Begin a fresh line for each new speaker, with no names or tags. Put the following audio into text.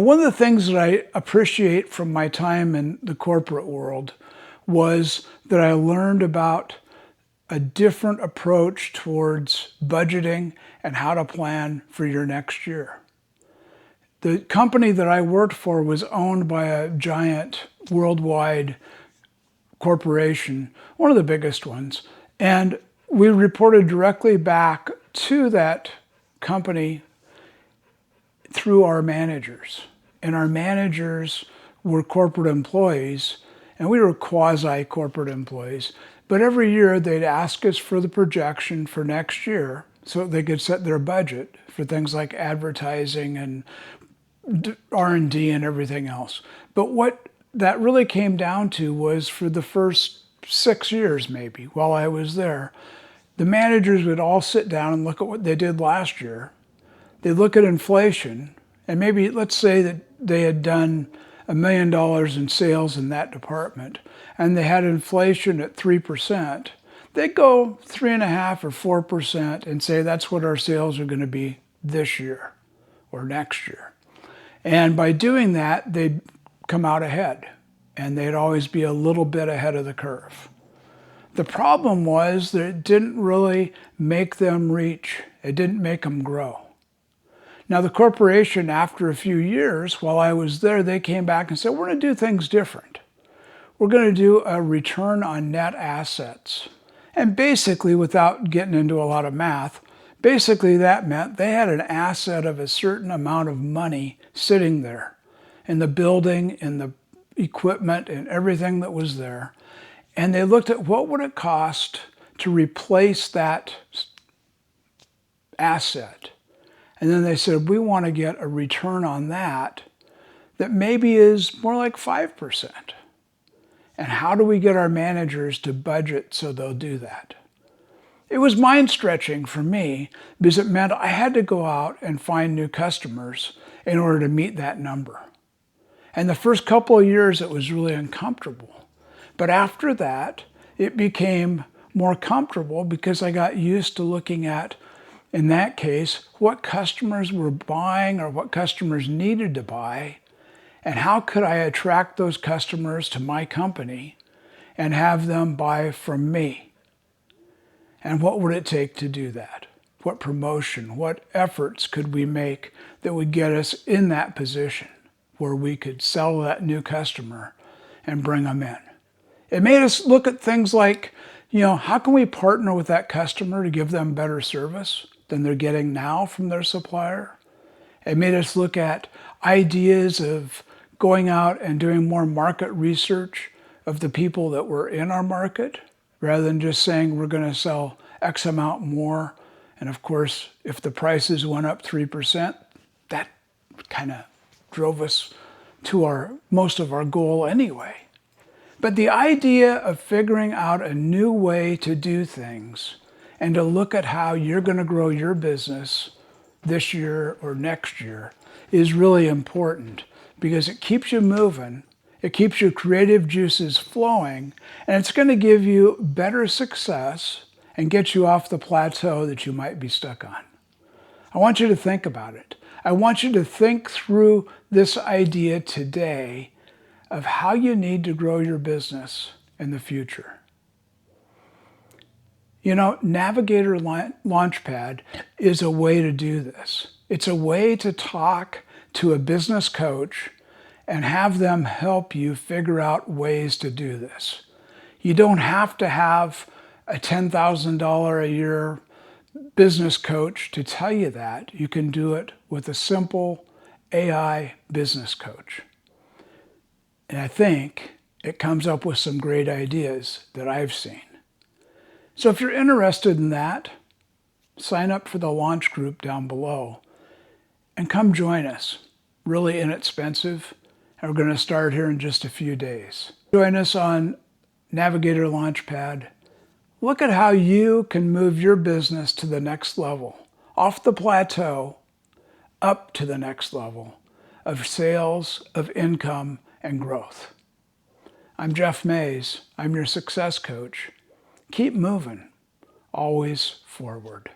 One of the things that I appreciate from my time in the corporate world was that I learned about a different approach towards budgeting and how to plan for your next year. The company that I worked for was owned by a giant worldwide corporation, one of the biggest ones, and we reported directly back to that company through our managers. And our managers were corporate employees, and we were quasi-corporate employees. But every year they'd ask us for the projection for next year so they could set their budget for things like advertising and R&D and everything else. But what that really came down to was for the first 6 years maybe while I was there, the managers would all sit down and look at what they did last year. They'd look at inflation, and maybe let's say that they had done $1 million in sales in that department, and they had inflation at 3%. They'd go 3.5% or 4% and say that's what our sales are going to be this year or next year. And by doing that, they'd come out ahead, and they'd always be a little bit ahead of the curve. The problem was that it didn't really make them reach. It didn't make them grow. Now the corporation, after a few years, while I was there, they came back and said, we're going to do things different. We're going to do a return on net assets. And basically, without getting into a lot of math, basically that meant they had an asset of a certain amount of money sitting there in the building, in the equipment, and everything that was there. And they looked at what would it cost to replace that asset. And then they said, we want to get a return on that that maybe is more like 5%. And how do we get our managers to budget so they'll do that? It was mind-stretching for me because it meant I had to go out and find new customers in order to meet that number. And the first couple of years, it was really uncomfortable. But after that, it became more comfortable because I got used to looking at, in that case, what customers were buying or what customers needed to buy, and how could I attract those customers to my company and have them buy from me? And what would it take to do that? What promotion, what efforts could we make that would get us in that position where we could sell that new customer and bring them in? It made us look at things like, how can we partner with that customer to give them better service than they're getting now from their supplier? It made us look at ideas of going out and doing more market research of the people that were in our market, rather than just saying we're going to sell X amount more. And of course, if the prices went up 3%, that kind of drove us to most of our goal anyway. But the idea of figuring out a new way to do things and to look at how you're going to grow your business this year or next year is really important because it keeps you moving, it keeps your creative juices flowing, and it's going to give you better success and get you off the plateau that you might be stuck on. I want you to think about it. I want you to think through this idea today of how you need to grow your business in the future. Navigator Launchpad is a way to do this. It's a way to talk to a business coach and have them help you figure out ways to do this. You don't have to have a $10,000 a year business coach to tell you that. You can do it with a simple AI business coach. And I think it comes up with some great ideas that I've seen. So if you're interested in that, sign up for the launch group down below and come join us. Really inexpensive, and we're going to start here in just a few days. Join us on Navigator Launchpad. Look at how you can move your business to the next level, off the plateau, up to the next level of sales, of income, and growth. I'm Jeff Mays. I'm your success coach. Keep moving, always forward.